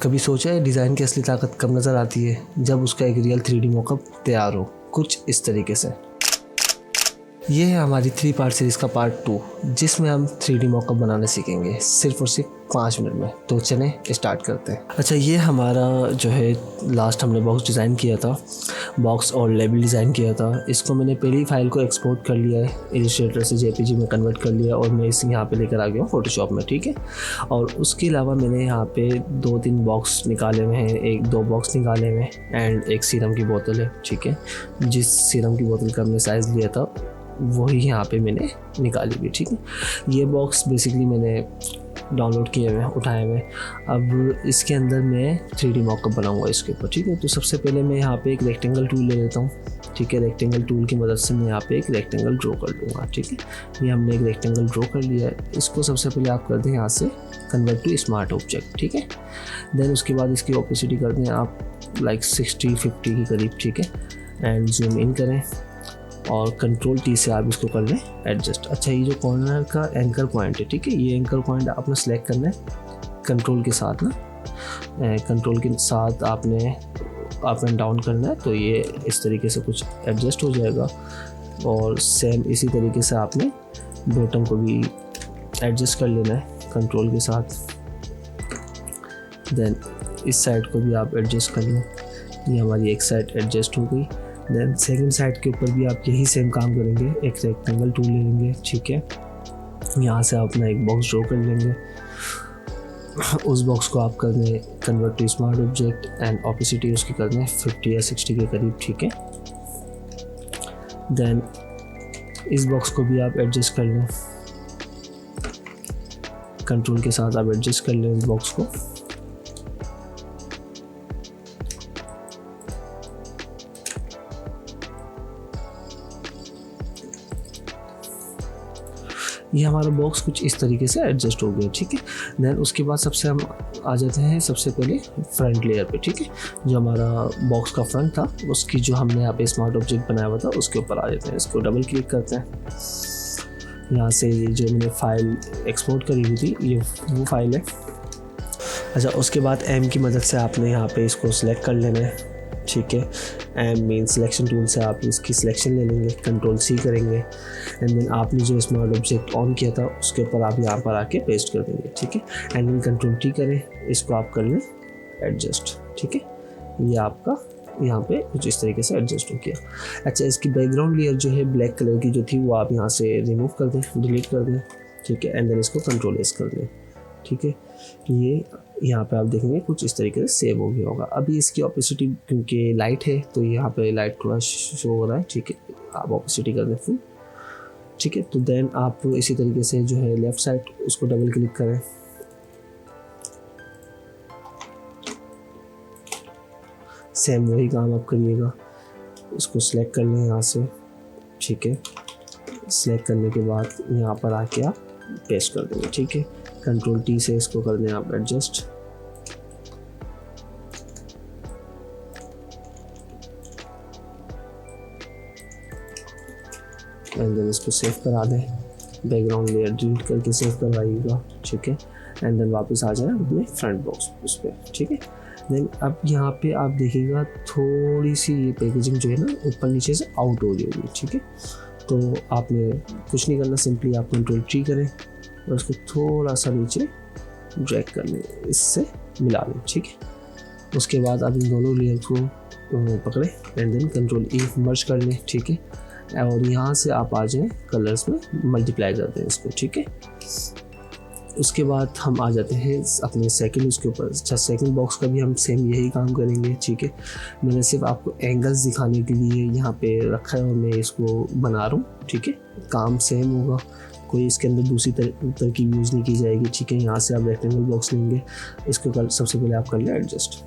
कभी सोचा है डिज़ाइन की असली ताकत कब नज़र आती है? जब उसका एक रियल 3D मॉकअप तैयार हो, कुछ इस तरीके से। ये है हमारी 3 पार्ट सीरीज़ का पार्ट 2, जिसमें हम 3D मॉकअप बनाना सीखेंगे सिर्फ और सिर्फ 5 मिनट में। तो चलें स्टार्ट करते हैं। अच्छा, ये हमारा जो है लास्ट हमने बॉक्स डिज़ाइन किया था, बॉक्स और लेबल डिज़ाइन किया था। इसको मैंने पहली फाइल को एक्सपोर्ट कर लिया है, इलस्ट्रेटर से JPG में कन्वर्ट कर लिया और मैं इसे यहाँ पे लेकर आ गया हूँ फोटोशॉप में, ठीक है। और उसके अलावा मैंने यहाँ पे 2-3 बॉक्स निकाले हुए हैं, 2 बॉक्स निकाले हुए हैं एंड एक सीरम की बोतल है, ठीक है। जिस सीरम की बोतल का हमने साइज़ लिया था वही यहाँ पे मैंने निकाली हुई, ठीक है। ये बॉक्स बेसिकली मैंने डाउनलोड किए हुए हैं, उठाए हुए। अब इसके अंदर मैं 3D मॉकअप बनाऊंगा इसके ऊपर, ठीक है। तो सबसे पहले मैं यहाँ पे एक रेक्टेंगल टूल ले लेता हूँ, ठीक है। रेक्टेंगल टूल की मदद से मैं यहाँ पे एक रेक्टेंगल ड्रॉ कर लूँगा, ठीक है। ये हमने एक रेक्टेंगल ड्रॉ कर लिया है। इसको सबसे पहले आप कर दें यहाँ से कन्वर्ट टू स्मार्ट ऑब्जेक्ट, ठीक है। देन उसके बाद इसकी ओपेसिटी कर दें आप लाइक 60-50 के करीब, ठीक है। एंड जूम इन करें और कंट्रोल T से आप इसको कर लें एडजस्ट। अच्छा, ये जो कॉर्नर का एंकर पॉइंट है, ठीक है, ये एंकर पॉइंट आपने सेलेक्ट करना है कंट्रोल के साथ ना, कंट्रोल के साथ आपने अप एंड डाउन करना है, तो ये इस तरीके से कुछ एडजस्ट हो जाएगा। और सेम इसी तरीके से आपने बॉटम को भी एडजस्ट कर लेना है कंट्रोल के साथ। देन इस साइड को भी आप एडजस्ट कर लें। ये हमारी एक साइड एडजस्ट हो गई। देन सेकंड साइड के ऊपर भी आप यही सेम काम करेंगे, एक रेक्टेंगल टूल ले लेंगे, ठीक है। यहाँ से आप अपना एक बॉक्स ड्रॉ कर लेंगे। उस बॉक्स को आप कर दें convert to smart object and opacity उसकी कर दें 50 या 60 के करीब, ठीक है। देन इस बॉक्स को भी आप एडजस्ट कर लें, कंट्रोल के साथ आप एडजस्ट कर लें इस बॉक्स को। ये हमारा बॉक्स कुछ इस तरीके से एडजस्ट हो गया, ठीक है। देन उसके बाद सबसे हम आ जाते हैं सबसे पहले फ्रंट लेयर पे, ठीक है। जो हमारा बॉक्स का फ्रंट था उसकी जो हमने यहाँ पे स्मार्ट ऑब्जेक्ट बनाया हुआ था उसके ऊपर आ जाते हैं। इसको डबल क्लिक करते हैं। यहाँ से ये जो मैंने फाइल एक्सपोर्ट करी हुई थी ये वो फाइल है। अच्छा, उसके बाद M की मदद से आपने यहाँ पे इसको सिलेक्ट कर लेना है, ठीक है। M मीन सिलेक्शन टूल से आप इसकी सिलेक्शन ले लेंगे, कंट्रोल C करेंगे एंड देन आपने जो स्मार्ट ऑब्जेक्ट ऑन किया था उसके ऊपर आप यहाँ पर आके पेस्ट कर देंगे, ठीक है। एंड देन कंट्रोल T करें, इसको आप कर लें एडजस्ट, ठीक है। ये आपका यहाँ पे कुछ इस तरीके से एडजस्ट हो गया। अच्छा, इसकी बैकग्राउंड लेयर जो है ब्लैक कलर की जो थी वो आप यहाँ से रिमूव कर दें, डिलीट कर दें, ठीक है। एंड देन इसको कंट्रोल S कर दें, ठीक है। ये यहाँ पे आप देखेंगे कुछ इस तरीके से सेव हो गया होगा। अभी इसकी ओपेसिटी क्योंकि लाइट है तो यहाँ पे लाइट थोड़ा शो हो रहा है, ठीक है। आप ओपेसिटी कर दें फुल, ठीक है। तो देन आप इसी तरीके से जो है लेफ़्ट साइड उसको डबल क्लिक करें, सेम वही काम आप करिएगा। इसको सिलेक्ट कर लें यहाँ से, ठीक है। सिलेक्ट करने के बाद यहाँ पर आके आप पेस्ट कर देंगे, ठीक है। कंट्रोल T से इसको कर दें आप एडजस्ट। एंड देन इसको सेव करा दें, बैकग्राउंड लेयर डिलीट करके सेव करवाइएगा, ठीक है। एंड देन वापस आ जाए अपने फ्रंट बॉक्स उस पर, ठीक है। देन अब यहाँ पे आप देखिएगा थोड़ी सी ये पैकेजिंग जो है ना ऊपर नीचे से आउट हो रही होगी, ठीक है। तो आपने कुछ नहीं करना, सिंपली आप कंट्रोल T करें और उसको थोड़ा सा नीचे ड्रैग कर लें, इससे मिला लें, ठीक है। उसके बाद आप इन दोनों लेयर को पकड़ें एंड देन कंट्रोल E मर्ज कर लें, ठीक है। और यहाँ से आप आ जाएं कलर्स में, मल्टीप्लाई कर दें इसको, ठीक है। उसके बाद हम आ जाते हैं अपने सेकंड उसके ऊपर। अच्छा, सेकंड बॉक्स का भी हम सेम यही काम करेंगे, ठीक है। मैंने सिर्फ आपको एंगल्स दिखाने के लिए यहाँ पे रखा है और मैं इसको बना रहा हूँ, ठीक है। काम सेम होगा, कोई इसके अंदर दूसरी तरकीब यूज़ नहीं की जाएगी, ठीक है। यहाँ से आप रेक्टेंगल बॉक्स लेंगे, इसको सबसे पहले आप कर लें एडजस्ट।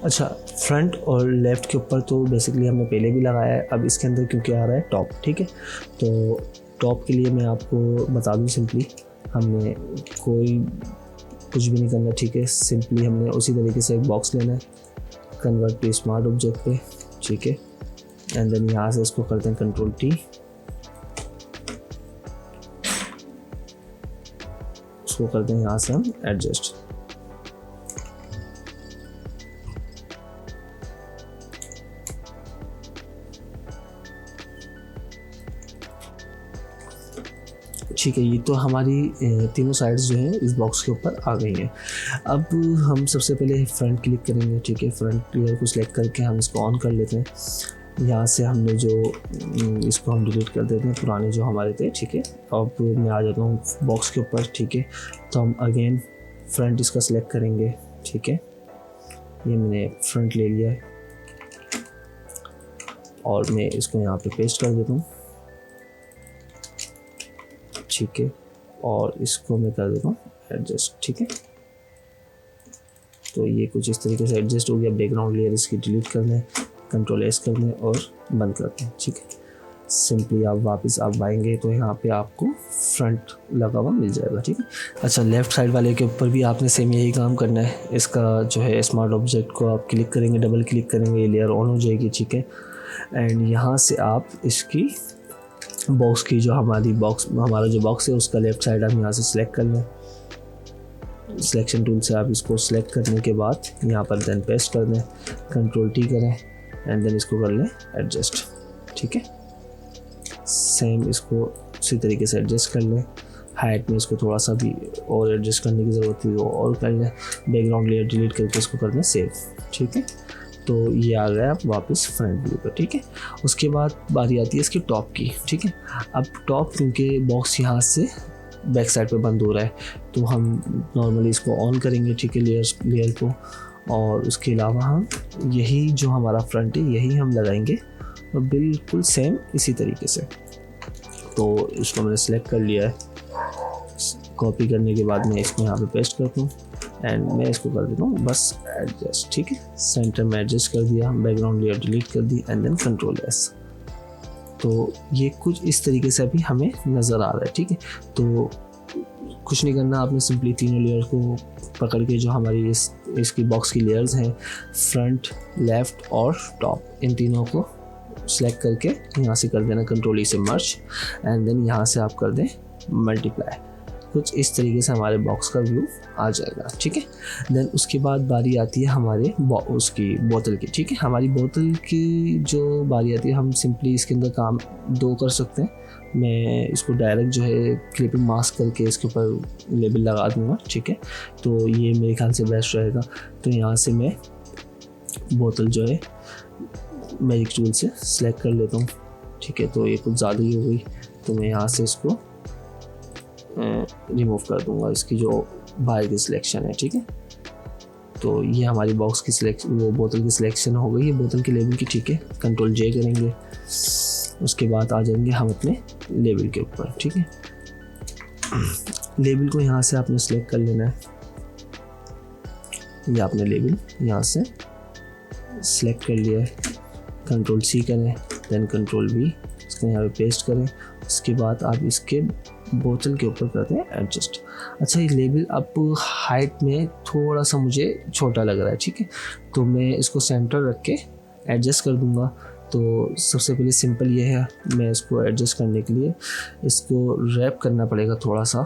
अच्छा, फ्रंट और लेफ़्ट के ऊपर तो बेसिकली हमने पहले भी लगाया है। अब इसके अंदर क्योंकि आ रहा है टॉप, ठीक है। तो टॉप के लिए मैं आपको बता दूं सिंपली हमने कोई कुछ भी नहीं करना, ठीक है। सिंपली हमने उसी तरीके से एक बॉक्स लेना है, कन्वर्ट टू स्मार्ट ऑब्जेक्ट पे, ठीक है। एंड देन यहाँ से इसको करते हैं कंट्रोल टी, उसको करते हैं यहाँ से हम एडजस्ट। ठीक है, ये तो हमारी तीनों साइड्स जो है इस बॉक्स के ऊपर आ गई हैं। अब हम सबसे पहले फ्रंट क्लिक करेंगे, ठीक है। फ्रंट लेयर को सिलेक्ट करके हम इसको ऑन कर लेते हैं। यहाँ से हमने जो इसको हम डिलीट कर देते हैं पुराने जो हमारे थे, ठीक है। अब मैं आ जाता हूँ बॉक्स के ऊपर, ठीक है। तो हम अगेन फ्रंट इसका सिलेक्ट करेंगे, ठीक है। ये मैंने फ्रंट ले लिया है और मैं इसको यहाँ पे पेस्ट कर देता हूँ, ठीक है। और इसको मैं कर देता हूँ एडजस्ट, ठीक है। तो ये कुछ इस तरीके से एडजस्ट हो गया। बैकग्राउंड लेयर इसकी डिलीट कर दें, कंट्रोल एस कर दें और बंद कर दें, ठीक है। सिंपली आप वापस आप आएंगे तो यहाँ पे आपको फ्रंट लगा हुआ मिल जाएगा, ठीक है। अच्छा, लेफ़्ट साइड वाले के ऊपर भी आपने सेम यही काम करना है। इसका जो है स्मार्ट ऑब्जेक्ट को आप क्लिक करेंगे, डबल क्लिक करेंगे, ये लेयर ऑन हो जाएगी, ठीक है। एंड यहाँ से आप इसकी बॉक्स की जो हमारा जो बॉक्स है उसका लेफ़्ट साइड हम यहाँ से सिलेक्ट कर लें। सिलेक्शन टूल से आप इसको सिलेक्ट करने के बाद यहाँ पर देन पेस्ट कर दें, कंट्रोल टी करें एंड देन इसको कर लें एडजस्ट, ठीक है। सेम इसको उसी तरीके से एडजस्ट कर लें। हाइट में इसको थोड़ा सा भी और एडजस्ट करने की ज़रूरत है, और कर लें। बैकग्राउंड लेयर डिलीट करके इसको कर दें सेव, ठीक है। तो ये आ गया आप वापस फ्रंट व्यू पर, ठीक है। उसके बाद बारी आती है इसकी टॉप की, ठीक है। अब टॉप क्योंकि बॉक्स यहाँ से बैक साइड पे बंद हो रहा है तो हम नॉर्मली इसको ऑन करेंगे, ठीक है, लेयर को। और उसके अलावा हम यही जो हमारा फ्रंट है यही हम लगाएंगे और बिल्कुल सेम इसी तरीके से। तो इसको मैंने सेलेक्ट कर लिया है। कॉपी करने के बाद मैं इसको यहाँ पे पेस्ट करता हूँ एंड मैं इसको कर देता हूँ बस एडजस्ट, ठीक है। सेंटर में एडजस्ट कर दिया, बैकग्राउंड लेयर डिलीट कर दी एंड देन कंट्रोल एस। तो ये कुछ इस तरीके से अभी हमें नज़र आ रहा है, ठीक है। तो कुछ नहीं करना, आपने सिंपली तीनों लेयर को पकड़ के जो हमारी इसकी बॉक्स की लेयर्स हैं, फ्रंट, लेफ़्ट और टॉप, इन तीनों को सिलेक्ट करके यहाँ से कर देना कंट्रोल ई से मर्ज एंड देन यहाँ से आप कर दें मल्टीप्लाई। कुछ इस तरीके से हमारे बॉक्स का व्यू आ जाएगा, ठीक है। देन उसके बाद बारी आती है हमारे उसकी बोतल की, ठीक है। हमारी बोतल की जो बारी आती है हम सिंपली इसके अंदर काम दो कर सकते हैं। मैं इसको डायरेक्ट जो है क्लिपिंग मास्क करके इसके ऊपर लेबल लगा दूँगा, ठीक है। तो ये मेरे ख्याल से बेस्ट रहेगा। तो यहाँ से मैं बोतल जो है मैजिक टूल से सिलेक्ट कर लेता हूँ, ठीक है। तो ये कुछ ज़्यादा ही हो गई तो मैं यहाँ से इसको रिमूव कर दूंगा, इसकी जो बाहर की सिलेक्शन है, ठीक है। तो ये हमारी बॉक्स की सिलेक्शन, वो बोतल की सिलेक्शन हो गई है बोतल के लेबल की, ठीक है। कंट्रोल जे करेंगे, उसके बाद आ जाएंगे हम अपने लेबल के ऊपर, ठीक है। लेबल को यहाँ से आपने सिलेक्ट कर लेना है। ये आपने लेबल यहाँ से सिलेक्ट कर लिया है, कंट्रोल सी करें देन कंट्रोल वी, इसको यहाँ पे पेस्ट करें। उसके बाद आप इसके बोतल के ऊपर करते हैं एडजस्ट। अच्छा, ये लेबल अब हाइट में थोड़ा सा मुझे छोटा लग रहा है, ठीक है। तो मैं इसको सेंटर रख के एडजस्ट कर दूंगा। तो सबसे पहले सिंपल ये है, मैं इसको एडजस्ट करने के लिए इसको रैप करना पड़ेगा थोड़ा सा।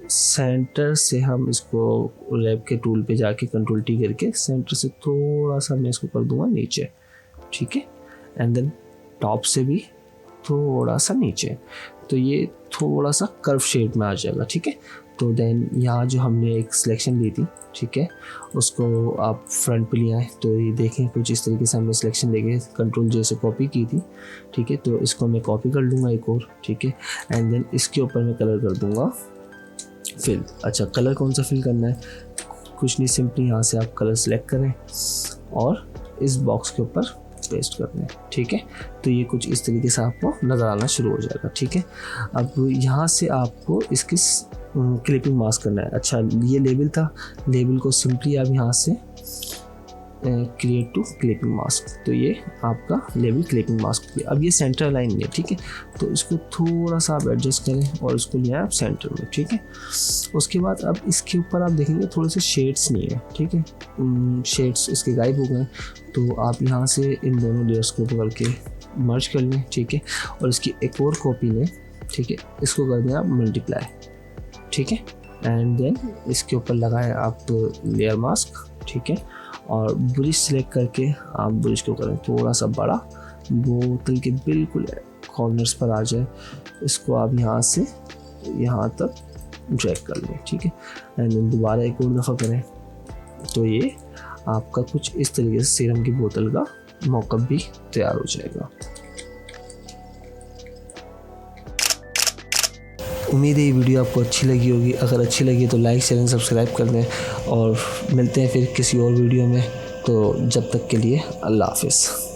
सेंटर से हम इसको रैप के टूल पे जाके कंट्रोल टी करके सेंटर से थोड़ा सा मैं इसको कर दूंगा नीचे, ठीक है। एंड देन टॉप से भी थोड़ा सा नीचे, तो ये थोड़ा सा कर्व शेप में आ जाएगा, ठीक है। तो देन यहाँ जो हमने एक सिलेक्शन ली थी, ठीक है, उसको आप फ्रंट पे लिया है। तो ये देखें कुछ इस तरीके से हमने सिलेक्शन लेके कंट्रोल जे से कॉपी की थी, ठीक है। तो इसको मैं कॉपी कर लूँगा एक और, ठीक है। एंड देन इसके ऊपर मैं कलर कर दूँगा फिल। अच्छा, कलर कौन सा फिल करना है, कुछ नहीं, सिंपली यहाँ से आप कलर सेलेक्ट करें और इस बॉक्स के ऊपर पेस्ट कर दें, ठीक है। तो ये कुछ इस तरीके से आपको नज़र आना शुरू हो जाएगा, ठीक है। अब यहाँ से आपको इसकी क्लिपिंग मास्क करना है। अच्छा, ये लेबल था, लेबल को सिंपली आप यहाँ से क्रिएट टू क्लिपिंग मास्क। तो ये आपका लेबल क्लिपिंग मास्क। अब ये सेंटर लाइन नहीं है, ठीक है, तो इसको थोड़ा सा आप एडजस्ट करें और इसको लिया आप सेंटर में, ठीक है। उसके बाद अब इसके ऊपर आप देखेंगे थोड़े से शेड्स नहीं है, ठीक है, शेड्स इसके गायब हो गए। तो आप यहाँ से इन दोनों लेयर्स को पकड़ के मर्ज कर लें, ठीक है, और इसकी एक और कॉपी लें, ठीक है, इसको कर दें आप मल्टीप्लाई, ठीक है, एंड देन इसके ऊपर लगाएं आप लेयर मास्क, ठीक है, और ब्रश सेलेक्ट करके आप ब्रश को करें थोड़ा सा बड़ा, बोतल के बिल्कुल कॉर्नर्स पर आ जाए। इसको आप यहाँ से यहाँ तक ड्रैग कर लें, ठीक है, एंड देन दोबारा एक और दफ़ा करें। तो ये आपका कुछ इस तरीके से सीरम की बोतल का मॉकअप भी तैयार हो जाएगा। उम्मीद है ये वीडियो आपको अच्छी लगी होगी। अगर अच्छी लगी तो लाइक चैनल सब्सक्राइब कर दें और मिलते हैं फिर किसी और वीडियो में। तो जब तक के लिए अल्लाह हाफ़िज़।